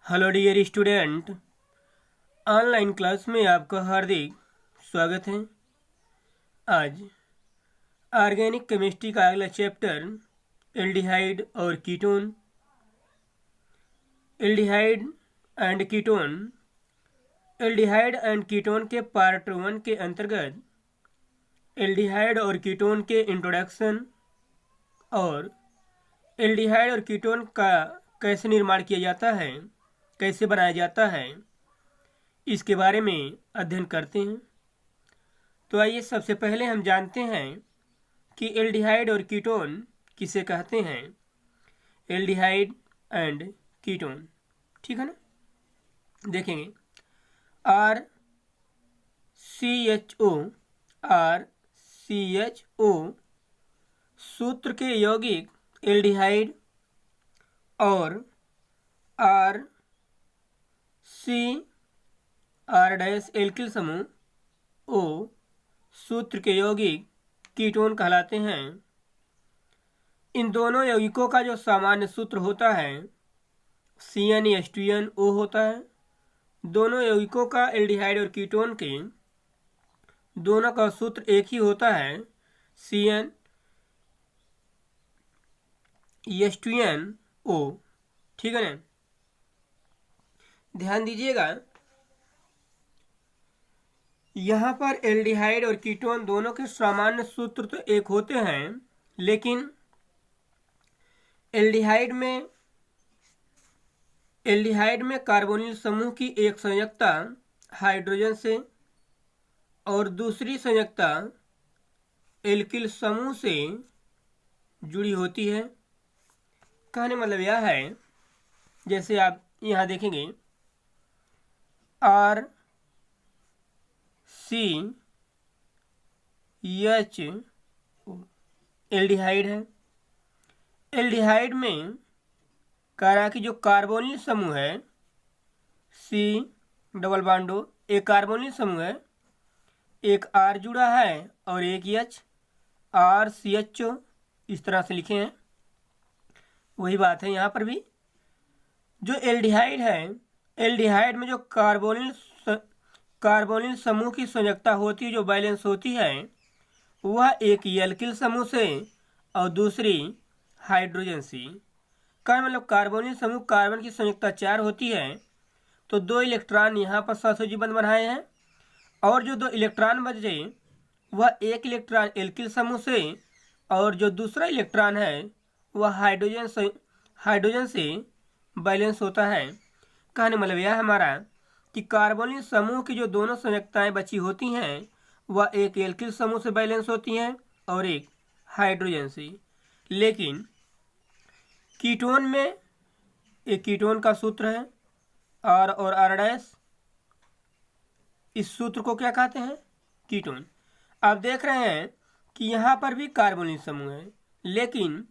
Hello dear student, online class में आपका हार्दिक स्वागत है। आज ऑर्गेनिक केमिस्ट्री का अगला चैप्टर एल्डिहाइड और ketone. Aldehyde and ketone. Aldehyde and ketone के पार्ट 1 के अंतर्गत एल्डिहाइड और कीटोन के इंट्रोडक्शन और एल्डिहाइड और कीटोन का कैसे निर्माण किया जाता है, कैसे बनाया जाता है, इसके बारे में अध्ययन करते हैं। तो आइए सबसे पहले हम जानते हैं कि एल्डिहाइड और कीटोन किसे कहते हैं। एल्डिहाइड एंड कीटोन, ठीक है ना। देखेंगे आर सी एच ओ सूत्र के यौगिक एल्डिहाइड और R C R dash alkyl समूह ओ सूत्र के यौगिक कीटोन कहलाते हैं। इन दोनों यौगिकों का जो सामान्य सूत्र होता है CnH2nO होता है। दोनों यौगिकों का एल्डिहाइड और कीटोन के दोनों का सूत्र एक ही होता है CnH2nO, ठीक है ना। ध्यान दीजिएगा, यहाँ पर एल्डिहाइड और कीटोन दोनों के सामान्य सूत्र तो एक होते हैं, लेकिन एल्डिहाइड में कार्बोनिल समूह की एक संयुक्ता हाइड्रोजन से और दूसरी संयुक्ता एल्किल समूह से जुड़ी होती है। कहने मतलब यह है, जैसे आप यहाँ देखेंगे आर सी एच एल्डिहाइड है। एल्डिहाइड में कहा कि जो कार्बोनिल समूह है C डबल बॉन्डो, एक कार्बोनिल समूह है, एक R जुड़ा है और एक H, RCHO इस तरह से लिखे हैं। वही बात है यहाँ पर भी। जो एल्डिहाइड है, एल्डिहाइड में जो कार्बोनिल समूह की संयुक्ता होती है, जो बैलेंस होती है, वह एक एल्किल समूह से और दूसरी हाइड्रोजन से। का मतलब कार्बोनिल समूह कार्बन की संयुक्ता 4 होती है, तो 2 इलेक्ट्रॉन यहाँ पर सहसंयोजी बंध बनाए हैं और जो 2 इलेक्ट्रॉन बचे वह एक इलेक्ट्रॉन एल्किल समूह से और जो दूसरा इलेक्ट्रॉन है वह हाइड्रोजन से बैलेंस होता है। कहने मतलब यह हमारा कि कार्बोनिल समूह की जो दोनों संयुक्ताएं बची होती हैं वह एक एल्किल समूह से बैलेंस होती हैं और एक हाइड्रोजन से। लेकिन कीटोन में एक कीटोन का सूत्र है R और R डैश, इस सूत्र को क्या कहते हैं? कीटोन। आप देख रहे हैं कि यहाँ पर भी कार्बोनिल समूह है, लेकिन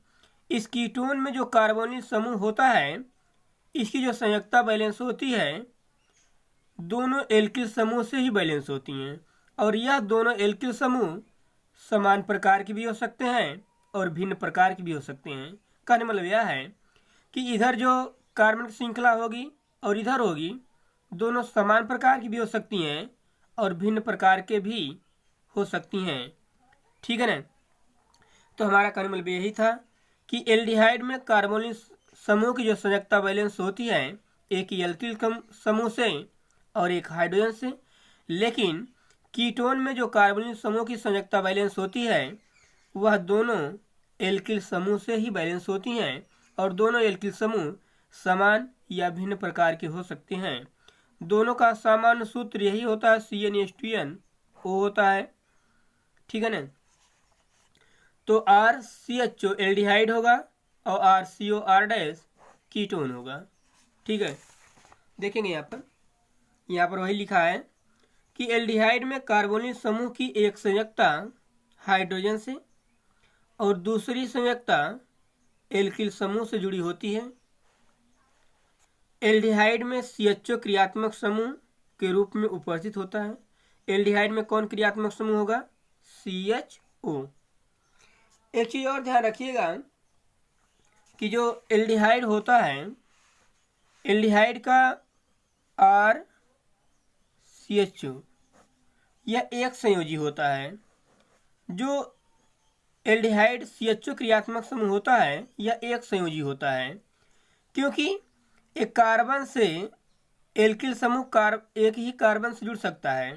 इस कीटोन में जो कार्बोनिल समूह होता है इसकी जो संयुक्ता बैलेंस होती है दोनों एल्किल समूह से ही बैलेंस होती हैं, और यह दोनों एल्किल समूह समान प्रकार के भी हो सकते हैं और भिन्न प्रकार के भी हो सकते हैं। कहने मतलब यह है कि इधर जो कार्बन की श्रृंखला होगी और इधर होगी, दोनों समान प्रकार की भी हो सकती हैं और भिन्न प्रकार के भी हो सकती हैं, ठीक है ना। तो हमारा कहने मतलब यही था कि एल्डिहाइड में कार्बोनिल समूह की जो संयुक्ता बैलेंस होती है एक एल्किल समूह से और एक हाइड्रोजन से, लेकिन कीटोन में जो कार्बोनिल समूह की संयुक्ता बैलेंस होती है वह दोनों एल्किल समूह से ही बैलेंस होती हैं और दोनों एल्किल समूह समान या भिन्न प्रकार के हो सकते हैं। दोनों का सामान्य सूत्र यही होता है CnH2nO होता है, ठीक है ना। तो RCHO एल्डिहाइड होगा और RCO R डैश कीटोन होगा, ठीक है। देखेंगे यहाँ पर वही लिखा है कि एल्डिहाइड में कार्बोनिल समूह की एक संयुक्ता हाइड्रोजन से और दूसरी संयुक्ता एल्किल समूह से जुड़ी होती है। एल्डिहाइड में CHO क्रियात्मक समूह के रूप में उपस्थित होता है। एल्डिहाइड में कौन क्रियात्मक समूह होगा? CHO। एक चीज और ध्यान रखिएगा कि जो एल्डिहाइड होता है एल्डिहाइड का RCHO यह एक संयोजी होता है। जो एल्डिहाइड CHO क्रियात्मक समूह होता है यह एक संयोजी होता है, क्योंकि एक कार्बन से एल्किल समूह एक ही कार्बन से जुड़ सकता है।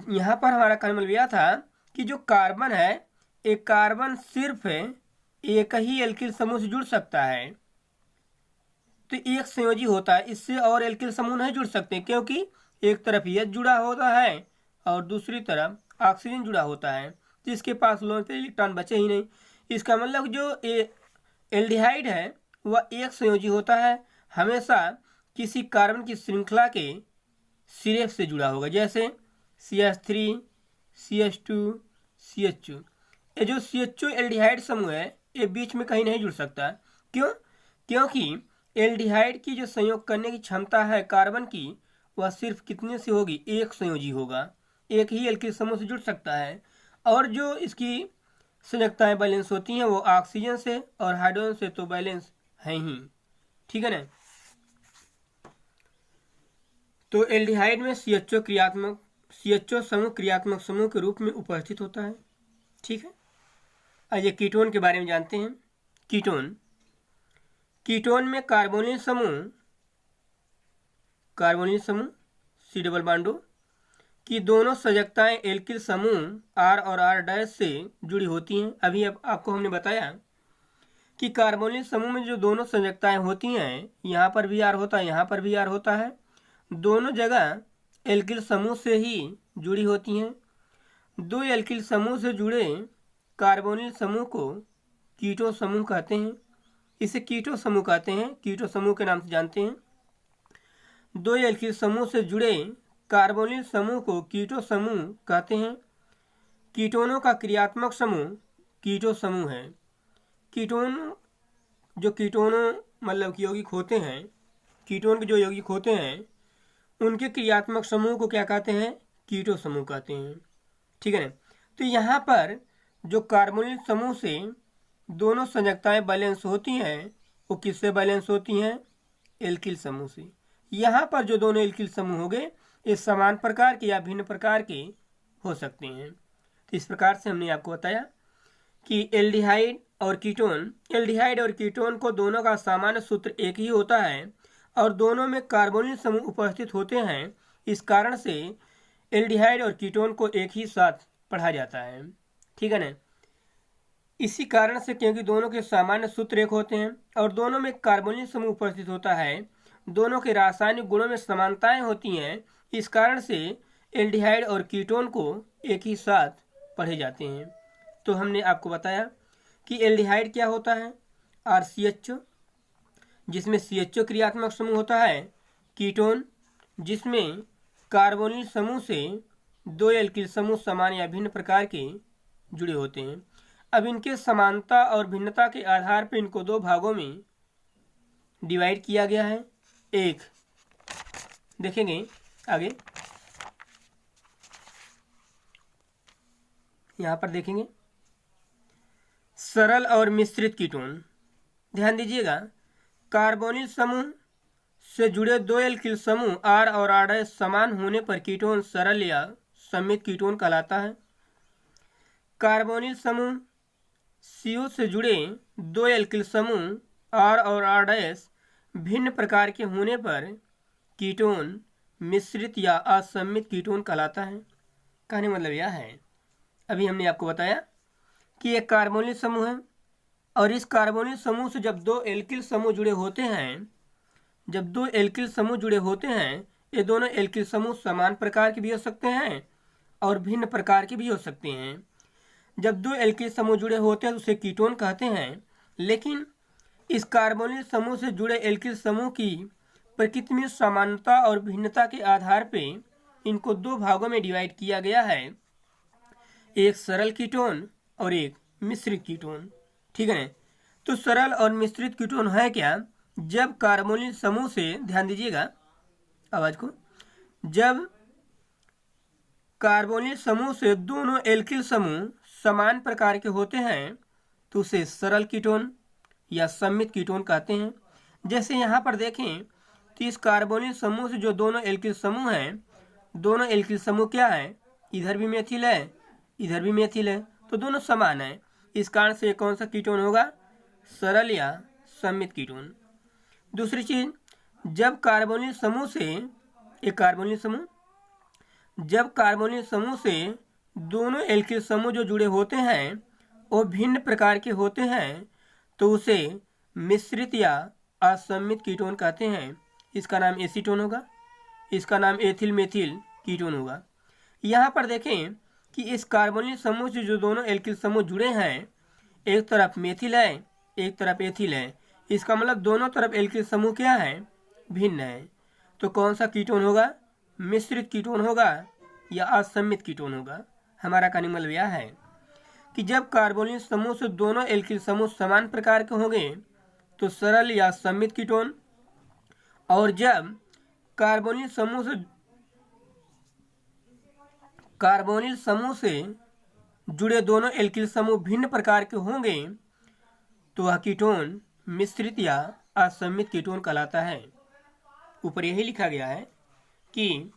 यहाँ पर हमारा कहने मतलब यह था कि जो कार्बन है, एक कार्बन सिर्फ एक ही एल्किल समूह से जुड़ सकता है, तो एक संयोजी होता है, इससे और एल्किल समूह नहीं जुड़ सकते, क्योंकि एक तरफ H जुड़ा होता है और दूसरी तरफ ऑक्सीजन जुड़ा होता है, तो इसके पास लोन पे इलेक्ट्रॉन बचे ही नहीं। इसका मतलब जो एल्डिहाइड है वह एक संयोजी होता है, हमेशा किसी कार्बन की श्रृंखला के सिरे से जुड़ा होगा, जैसे CH3 CH2 CH2। ये जो CHO एल्डिहाइड समूह है ये बीच में कहीं नहीं जुड़ सकता। क्यों? क्योंकि एल्डिहाइड की जो संयोग करने की क्षमता है कार्बन की, वह सिर्फ कितने से होगी? एक संयोजी होगा, एक ही एल्किल समूह से जुड़ सकता है। और जो इसकी संयोजकताएं बैलेंस होती हैं वो ऑक्सीजन से और हाइड्रोजन से तो बैलेंस है ही, ठीक है ना। तो एल्डिहाइड में CHO समूह क्रियात्मक समूह के रूप में उपस्थित होता है, ठीक है। आइए कीटोन के बारे में जानते हैं। कीटोन में कार्बोनिल समूह C डबल बॉन्डो की दोनों संयोजकताएं एल्किल समूह R और R' से जुड़ी होती हैं। अभी आपको हमने बताया कि कार्बोनिल समूह में जो दोनों संयोजकताएं होती हैं, यहाँ पर भी R होता है, यहाँ पर भी R होता है, दोनों जगह एल्किल समूह से ही जुड़ी होती हैं। दो एल्किल समूह से जुड़े कार्बोनिल समूह को कीटो समूह कहते हैं। इसे कीटो समूह कहते हैं, कीटो समूह के नाम से जानते हैं। दो एल्किल समूह से जुड़े कार्बोनिल समूह को कीटो समूह कहते हैं। कीटोनों का क्रियात्मक समूह कीटो समूह है। कीटोनों मतलब कि यौगिक होते हैं, कीटोन के जो यौगिक होते हैं उनके क्रियात्मक समूह को क्या कहते हैं? कीटो समूह कहते हैं, ठीक है ना। तो यहाँ पर जो कार्बोनिल समूह से दोनों संयोजकताएं बैलेंस होती हैं वो किससे बैलेंस होती हैं? एल्किल समूह से। यहाँ पर जो दोनों एल्किल समूह हो गए ये समान प्रकार के या भिन्न प्रकार के हो सकते हैं। तो इस प्रकार से हमने आपको बताया कि एल्डिहाइड और कीटोन को दोनों का सामान्य सूत्र एक ही होता है और दोनों में कार्बोनिल समूह उपस्थित होते हैं। इस कारण से एल्डिहाइड और कीटोन को एक ही साथ पढ़ा जाता है, ठीक है ना। इसी कारण से क्योंकि दोनों के सामान्य सूत्र एक होते हैं और दोनों में कार्बोनिल समूह उपस्थित होता है, दोनों के रासायनिक गुणों में समानताएं होती हैं, इस कारण से एल्डिहाइड और कीटोन को एक ही साथ पढ़े जाते हैं। तो हमने आपको बताया कि एल्डिहाइड क्या होता है? RCHO जिसमें CHO क्रियात्मक समूह होता है। कीटोन जिसमें कार्बोनिल समूह से दो एल्किल समूह समान या भिन्न प्रकार के जुड़े होते हैं। अब इनके समानता और भिन्नता के आधार पर इनको दो भागों में डिवाइड किया गया है। एक देखेंगे आगे, यहाँ पर देखेंगे सरल और मिश्रित कीटोन। ध्यान दीजिएगा, कार्बोनिल समूह से जुड़े दो एल्किल समूह R और R' समान होने पर कीटोन सरल या सममित कीटोन कहलाता है। कार्बोनिल समूह CO से जुड़े दो एल्किल समूह R और R' भिन्न प्रकार के होने पर कीटोन मिश्रित या असम्मित कीटोन कहलाता है। कहने मतलब यह है, अभी हमने आपको बताया कि एक कार्बोनिल समूह है और इस कार्बोनिल समूह से जब दो एल्किल समूह जुड़े होते हैं, ये दोनों एल्किल समूह समान प्रकार के भी हो सकते हैं और भिन्न प्रकार के भी हो सकते हैं। जब दो एल्किल समूह जुड़े होते हैं तो उसे कीटोन कहते हैं, लेकिन इस कार्बोनिल समूह से जुड़े एल्किल समूह की प्रकृति में समानता और भिन्नता के आधार पर इनको दो भागों में डिवाइड किया गया है, एक सरल कीटोन और एक मिश्रित कीटोन, ठीक है ना। तो सरल और मिश्रित कीटोन है क्या? जब कार्बोनिल समूह से, ध्यान दीजिएगा आवाज को, जब कार्बोनिल समूह से दोनों एल्किल समूह समान प्रकार के होते हैं तो उसे सरल कीटोन या सममित कीटोन कहते हैं। जैसे यहाँ पर देखें तो इस कार्बोनिल समूह से जो दोनों एल्किल समूह हैं, दोनों एल्किल समूह क्या है, इधर भी मेथिल है इधर भी मेथिल है, तो दोनों समान है। इस कारण से कौन सा कीटोन होगा, सरल या सममित कीटोन। दूसरी चीज, जब कार्बोनिल समूह से जब कार्बोनिल समूह से दोनों एल्किल समूह जो जुड़े होते हैं वो भिन्न प्रकार के होते हैं तो उसे मिश्रित या असम्मित कीटोन कहते हैं। इसका नाम एसीटोन होगा, इसका नाम एथिल मेथिल कीटोन होगा। यहाँ पर देखें कि इस कार्बोनिल समूह से जो दोनों एल्किल समूह जुड़े हैं, एक तरफ मेथिल है एक तरफ एथिल है, इसका मतलब दोनों तरफ एल्किल समूह क्या है, भिन्न है। तो कौन सा कीटोन होगा, मिश्रित कीटोन होगा या असम्मित कीटोन होगा। हमारा कहने मतलब यह है कि जब कार्बोनिल समूह से दोनों एल्किल समूह समान प्रकार के होंगे तो सरल या सम्मित कीटोन, और जब कार्बोनिल समूह से जुड़े दोनों एल्किल समूह भिन्न प्रकार के होंगे तो वह कीटोन मिश्रित या असम्मित कीटोन कहलाता है। ऊपर यही लिखा गया है कि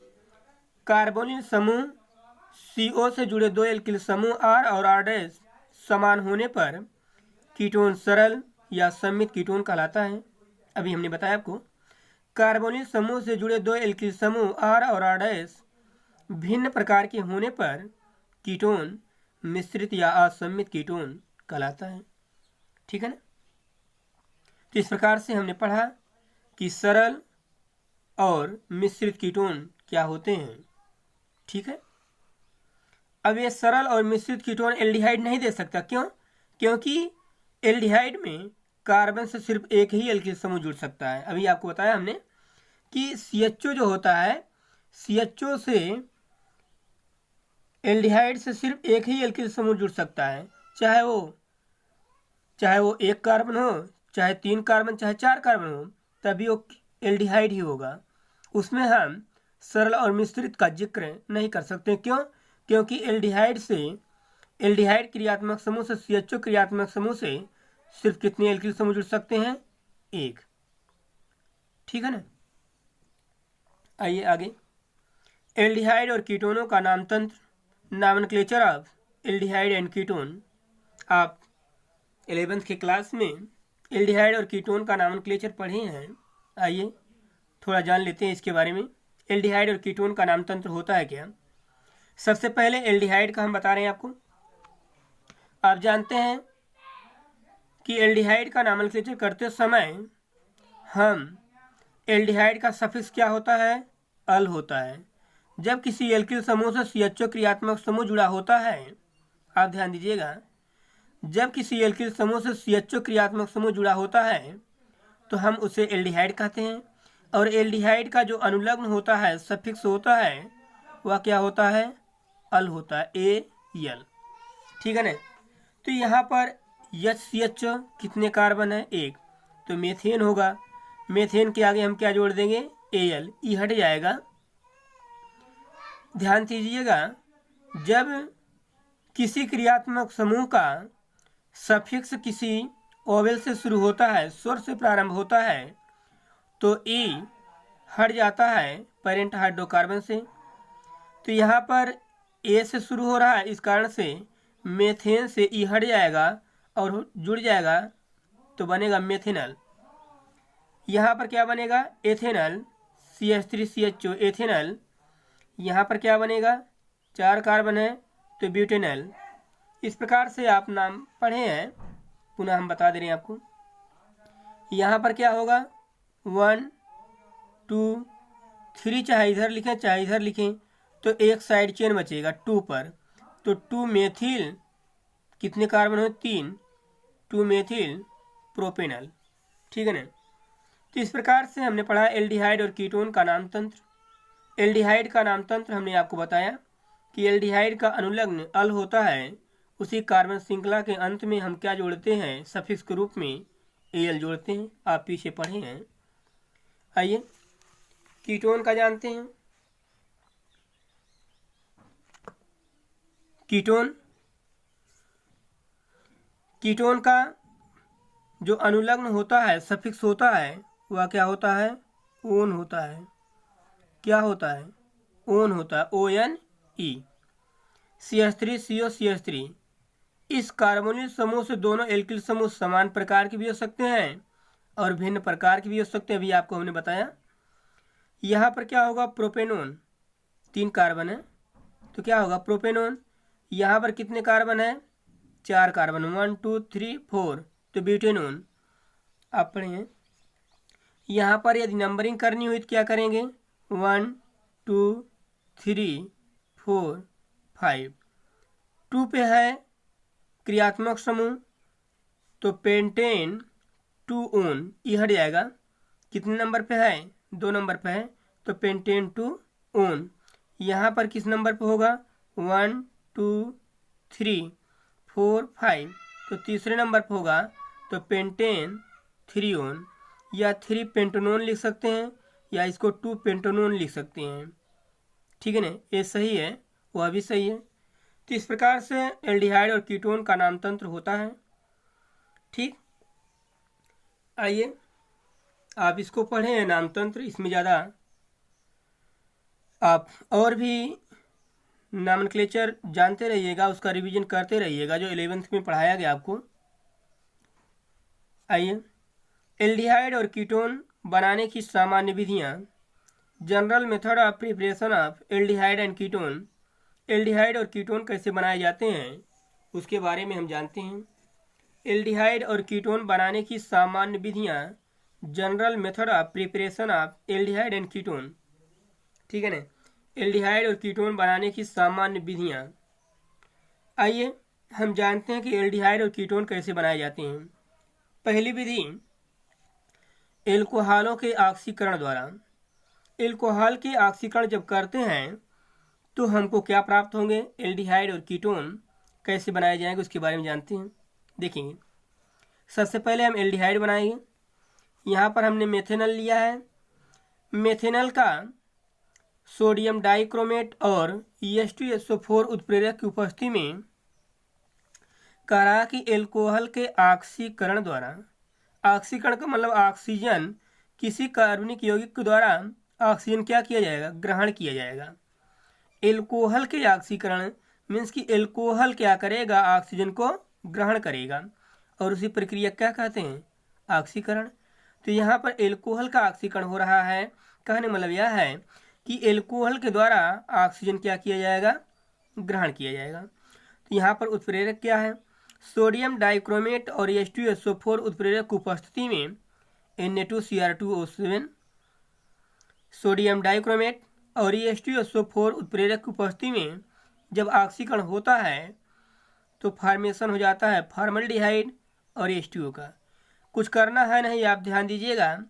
कार्बोनिल समूह CO से जुड़े दो एल्किल समूह R और R' समान होने पर कीटोन सरल या सम्मित कीटोन कहलाता है। अभी हमने बताया आपको, कार्बोनिल समूह से जुड़े दो एल्किल समूह R और R' भिन्न प्रकार के होने पर कीटोन मिश्रित या असम्मित कीटोन कहलाता है। ठीक है ना। तो इस प्रकार से हमने पढ़ा कि सरल और मिश्रित कीटोन क्या होते हैं। ठीक है। अब ये सरल और मिश्रित कीटोन एल्डिहाइड नहीं दे सकता। क्यों? क्योंकि एल्डिहाइड में कार्बन से सिर्फ एक ही एल्किल समूह जुड़ सकता है। अभी आपको बताया हमने कि CHO जो होता है, CHO से एल्डिहाइड से सिर्फ एक ही एल्किल समूह जुड़ सकता है, चाहे वो एक कार्बन हो, चाहे 3 कार्बन, चाहे 4 कार्बन हो, तभी वो एल्डिहाइड ही होगा। उसमें हम सरल और मिश्रित का जिक्र नहीं कर सकते। क्यों? क्योंकि एल्डिहाइड क्रियात्मक समूह से CHO क्रियात्मक समूह से सिर्फ कितने एल्किल समूह जुड़ सकते हैं, एक। ठीक है ना। आइए आगे, एल्डिहाइड और कीटोनों का नामतंत्र, nomenclature of aldehyde and ketone. आप 11th के क्लास में एल्डिहाइड और कीटोन का नामनक्लेचर पढ़े हैं। आइए थोड़ा जान लेते हैं इसके बारे में। एल्डिहाइड और कीटोन का नामतंत्र होता है क्या। सबसे पहले एल्डिहाइड का हम बता रहे हैं आपको। आप जानते हैं कि एल्डिहाइड का नामनक्लेचर करते समय हम एल्डिहाइड का सफिक्स क्या होता है, अल होता है। जब किसी एल्किल समूह से CHO क्रियात्मक समूह जुड़ा होता है, आप ध्यान दीजिएगा, जब किसी एल्किल समूह से CHO क्रियात्मक समूह जुड़ा होता है तो हम उसे एल्डिहाइड कहते हैं। और एल्डिहाइड का जो अनुलग्न होता है, सफिक्स होता है, वह क्या होता है, अल होता है, AL। ठीक है ना। तो यहाँ पर HCHO कितने कार्बन है, एक, तो मेथेन होगा। मेथेन के आगे हम क्या जोड़ देंगे, AL, ई हट जाएगा। ध्यान दीजिएगा, जब किसी क्रियात्मक समूह का सफिक्स किसी ओवेल से शुरू होता है, स्वर से प्रारंभ होता है, तो E हट जाता है पेरेंट हाइड्रोकार्बन से। तो यहाँ पर A से शुरू हो रहा है, इस कारण से मेथेन से E हट जाएगा और जुड़ जाएगा तो बनेगा मेथेनल। यहाँ पर क्या बनेगा, एथेनल, CH3CHO एथेनल। यहाँ पर क्या बनेगा, 4 कार्बन है तो ब्यूटेनल। इस प्रकार से आप नाम पढ़े हैं, पुनः हम बता दे रहे हैं आपको। यहाँ पर क्या होगा, 1 2 3, चाहे इधर लिखें चाहे इधर लिखें, तो एक साइड चेन बचेगा 2 पर, तो 2 मेथिल कितने कार्बन हो, 3, 2 मेथिल प्रोपेनल। ठीक है ना। तो इस प्रकार से हमने पढ़ा एल्डिहाइड और कीटोन का नामतंत्र। एल्डिहाइड का नामतंत्र हमने आपको बताया कि एल्डिहाइड का अनुलग्न अल होता है, उसी कार्बन श्रृंखला के अंत में हम क्या जोड़ते हैं, सफिक्स के रूप में AL जोड़ते हैं। आप पीछे पढ़े हैं। आइए कीटोन का जानते हैं। कीटोन का जो अनुलग्न होता है, सफिक्स होता है, वह क्या होता है? ओन होता है। क्या होता है? ओन होता है, ONE। CH3 CO CH3, इस कार्बोनिल समूह से दोनों एल्किल समूह समान प्रकार के भी हो सकते हैं और भिन्न प्रकार के भी हो सकते हैं, अभी आपको हमने बताया। यहाँ पर क्या होगा? प्रोपेनोन, 3 कार्बन है तो क्या होगा? प्रोपेनोन। यहाँ पर कितने कार्बन है? 4 कार्बन, 1 2 3 4, तो ब्यूटेनोन। आप पढ़ें, यहाँ पर यदि नंबरिंग करनी हुई तो क्या करेंगे? 1 2 3 4 5। 2 पे है क्रियात्मक समूह तो पेंटेन 2 ओन, ये हट जाएगा। कितने नंबर पे है? 2 नंबर पे है तो पेंटेन 2 ओन। यहाँ पर किस नंबर पे होगा? 1 2 3 4 5, तो तीसरे नंबर पे होगा तो पेंटेन 3 ओन, या 3 पेंटेनोन लिख सकते हैं या इसको 2 पेंटेनोन लिख सकते हैं। ठीक है ना, ये सही है, वह भी सही है। तो इस प्रकार से एल्डिहाइड और कीटोन का नामतंत्र होता है। ठीक, आइए आप इसको पढ़ें नामतंत्र, इसमें ज़्यादा आप और भी नॉमेनक्लेचर जानते रहिएगा, उसका रिवीजन करते रहिएगा जो 11th में पढ़ाया गया आपको। आइए, एल्डिहाइड और कीटोन बनाने की सामान्य विधियाँ। General method of preparation of aldehyde and ketone. Aldehyde और कीटोन कैसे बनाए जाते हैं उसके बारे में हम जानते हैं। एल्डिहाइड और कीटोन बनाने की सामान्य विधियाँ, general method of preparation of aldehyde and ketone. ठीक है ना, एल्डिहाइड और कीटोन बनाने की सामान्य विधियाँ। आइए हम जानते हैं कि एल्डिहाइड और कीटोन कैसे बनाए जाते हैं। पहली विधि, एल्कोहलों के ऑक्सीकरण द्वारा। एल्कोहल के ऑक्सीकरण जब करते हैं तो हमको क्या प्राप्त होंगे? एल्डिहाइड और कीटोन कैसे बनाए जाएंगे उसके बारे में जानते हैं, देखेंगे। सबसे पहले हम एल्डिहाइड बनाएंगे। यहाँ पर हमने मेथेनल लिया है। मेथेनल का सोडियम डाइक्रोमेट और H2SO4 उत्प्रेरक की उपस्थिति में कह रहा कि एल्कोहल के ऑक्सीकरण द्वारा, ऑक्सीकरण का मतलब ऑक्सीजन किसी कार्बनिक यौगिक के द्वारा ऑक्सीजन क्या किया जाएगा? ग्रहण किया जाएगा। एल्कोहल के ऑक्सीकरण मीन्स कि एल्कोहल क्या करेगा? ऑक्सीजन को ग्रहण करेगा और उसी प्रक्रिया क्या कहते हैं? ऑक्सीकरण। तो यहाँ पर एल्कोहल का ऑक्सीकरण हो रहा है, कहने मतलब यह है कि एल्कोहल के द्वारा ऑक्सीजन क्या किया जाएगा? ग्रहण किया जाएगा। तो यहाँ पर उत्प्रेरक क्या है? सोडियम डाइक्रोमेट और H2SO4 उत्प्रेरक की उपस्थिति में Na2Cr2O7, सोडियम डाइक्रोमेट और H2SO4 उत्प्रेरक की उपस्थिति में जब ऑक्सीकरण होता है तो फॉर्मेशन हो जाता है फॉर्मल्डिहाइड और H2O का। कुछ करना है नहीं, आप ध्यान दीजिएगा।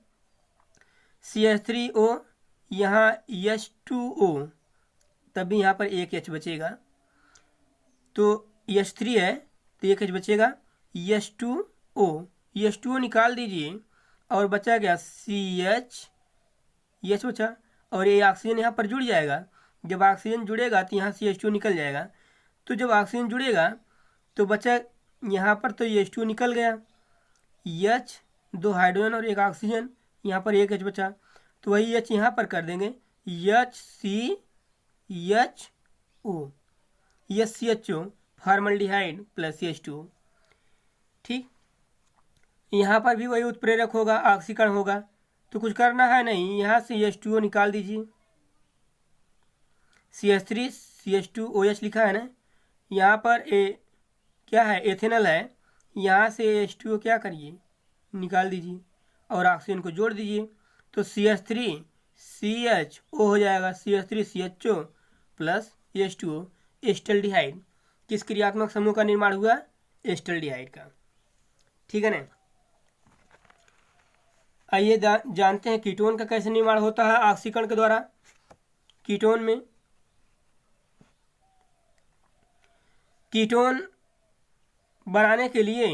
CH3O, यहाँ H2O, तब भी यहाँ पर एक H बचेगा, तो H3 है तो एक H बचेगा। H2O निकाल दीजिए और बचा गया CH, H बचा, और ये ऑक्सीजन यहाँ पर जुड़ जाएगा। जब ऑक्सीजन जुड़ेगा तो यहाँ से H2 निकल जाएगा। तो जब ऑक्सीजन जुड़ेगा तो बचा यहाँ पर, तो H2 निकल गया, H 2 हाइड्रोजन और एक ऑक्सीजन, यहाँ पर एक H बचा, तो वही H यहाँ पर कर देंगे HCHO, फॉर्मल्डिहाइड प्लस H2O। ठीक, यहाँ पर भी वही उत्प्रेरक होगा, ऑक्सीकरण होगा, तो कुछ करना है नहीं, यहाँ से H2O निकाल दीजिए। CH3 CH2OH लिखा है ना, यहाँ पर क्या है? एथेनल है। यहाँ से H2O क्या करिए? निकाल दीजिए और ऑक्सीजन को जोड़ दीजिए, तो CH3 CHO हो जाएगा, CH3 CHO plus H2O, acetaldehyde. किस क्रियात्मक समूह का निर्माण हुआ? एस्टल्डिहाइड का। ठीक है ना। आइए जानते हैं कीटोन का कैसे निर्माण होता है ऑक्सीकरण के द्वारा। कीटोन में, कीटोन बनाने के लिए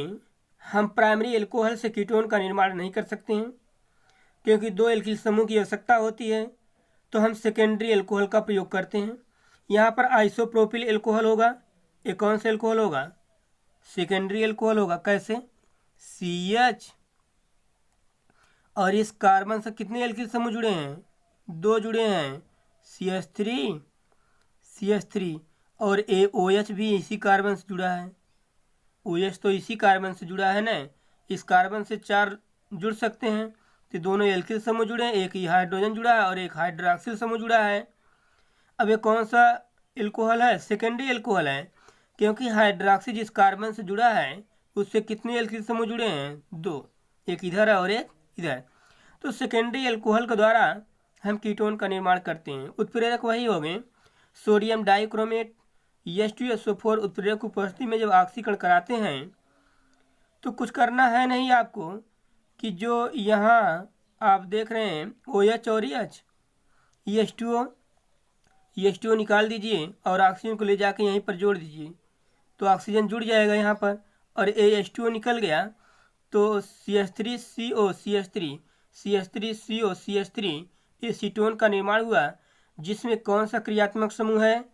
हम प्राइमरी एल्कोहल से कीटोन का निर्माण नहीं कर सकते हैं, क्योंकि 2 एल्किल समूह की आवश्यकता होती है, तो हम सेकेंडरी एल्कोहल का प्रयोग करते हैं। यहाँ पर आइसोप्रोपिल एल्कोहल होगा। ये कौन सा एल्कोहल होगा? सेकेंडरी एल्कोहल होगा। कैसे? CH और इस कार्बन से कितने एल्किल समूह जुड़े हैं? 2 जुड़े हैं, CH3 और OH भी इसी कार्बन से जुड़ा है। OH तो इसी कार्बन से जुड़ा है ना, इस कार्बन से 4 जुड़ सकते हैं, तो दोनों एल्किल समूह जुड़े हैं, एक ही हाइड्रोजन जुड़ा है और एक हाइड्रोक्सिल समूह जुड़ा है। अब ये कौन सा एल्कोहल है? सेकेंडरी एल्कोहल है, क्योंकि हाइड्रोक्सी जिस कार्बन से जुड़ा है उससे कितने एल्किल समूह जुड़े हैं? 2, एक इधर है और एक इधर। तो सेकेंडरी एल्कोहल के द्वारा हम कीटोन का निर्माण करते हैं। उत्प्रेरक वही हो गए, सोडियम डाइक्रोमेट, H2SO4 उत्प्रेरक की उपस्थिति में जब ऑक्सीकरण कराते हैं तो कुछ करना है नहीं आपको, कि जो यहाँ आप देख रहे हैं OH और H2O निकाल दीजिए और ऑक्सीजन को ले जाके यहीं पर जोड़ दीजिए, तो ऑक्सीजन जुड़ जाएगा यहाँ पर, और H2O निकल गया तो CH3CO, इस कीटोन का निर्माण हुआ, जिसमें कौन सा क्रियात्मक समूह है?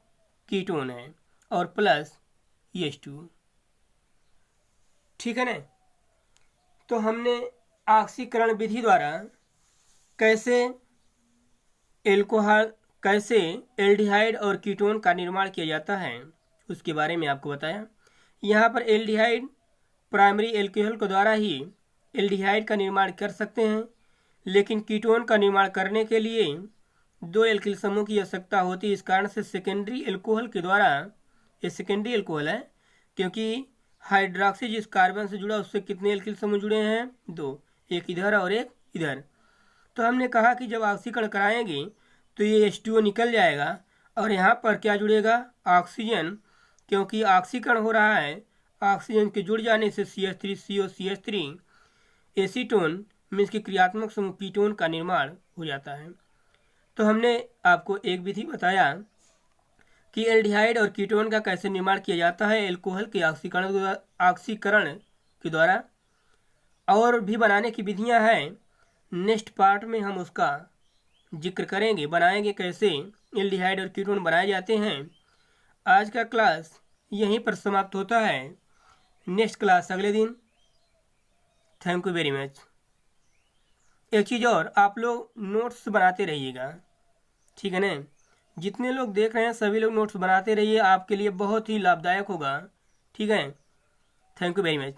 कीटोन है, और प्लस H2O। ठीक है ना? तो हमने ऑक्सीकरण विधि द्वारा कैसे एल्डिहाइड और कीटोन का निर्माण किया जाता है उसके बारे में आपको बताया। यहाँ पर एल्डिहाइड प्राइमरी एल्कोहल के द्वारा ही एल्डिहाइड का निर्माण कर सकते हैं, लेकिन कीटोन का निर्माण करने के लिए 2 एल्किल समूह की आवश्यकता होती है। इस कारण से सेकेंडरी एल्कोहल के द्वारा, ये सेकेंडरी एल्कोहल है क्योंकि हाइड्रोक्सी जिस कार्बन से जुड़ा उससे कितने एल्किल समूह जुड़े हैं? 2, एक इधर और एक इधर। तो हमने कहा कि जब ऑक्सीकरण कराएंगे तो ये H2O निकल जाएगा और यहाँ पर क्या जुड़ेगा? ऑक्सीजन, क्योंकि ऑक्सीकरण हो रहा है, ऑक्सीजन के जुड़ जाने से CH3CO एसीटोन मीन्स की क्रियात्मक समूह कीटोन का निर्माण हो जाता है। तो हमने आपको एक विधि बताया कि एल्डिहाइड और कीटोन का कैसे निर्माण किया जाता है एल्कोहल के ऑक्सीकरण के द्वारा। और भी बनाने की विधियां हैं, नेक्स्ट पार्ट में हम उसका जिक्र करेंगे, बनाएंगे कैसे एल्डिहाइड और कीटोन बनाए जाते हैं। आज का क्लास यहीं पर समाप्त होता है, नेक्स्ट क्लास अगले दिन। Thank you very much. एक चीज़ और, आप लोग नोट्स बनाते रहिएगा, ठीक है ना? जितने लोग देख रहे हैं सभी लोग नोट्स बनाते रहिए, आपके लिए बहुत ही लाभदायक होगा, ठीक है? Thank you very much.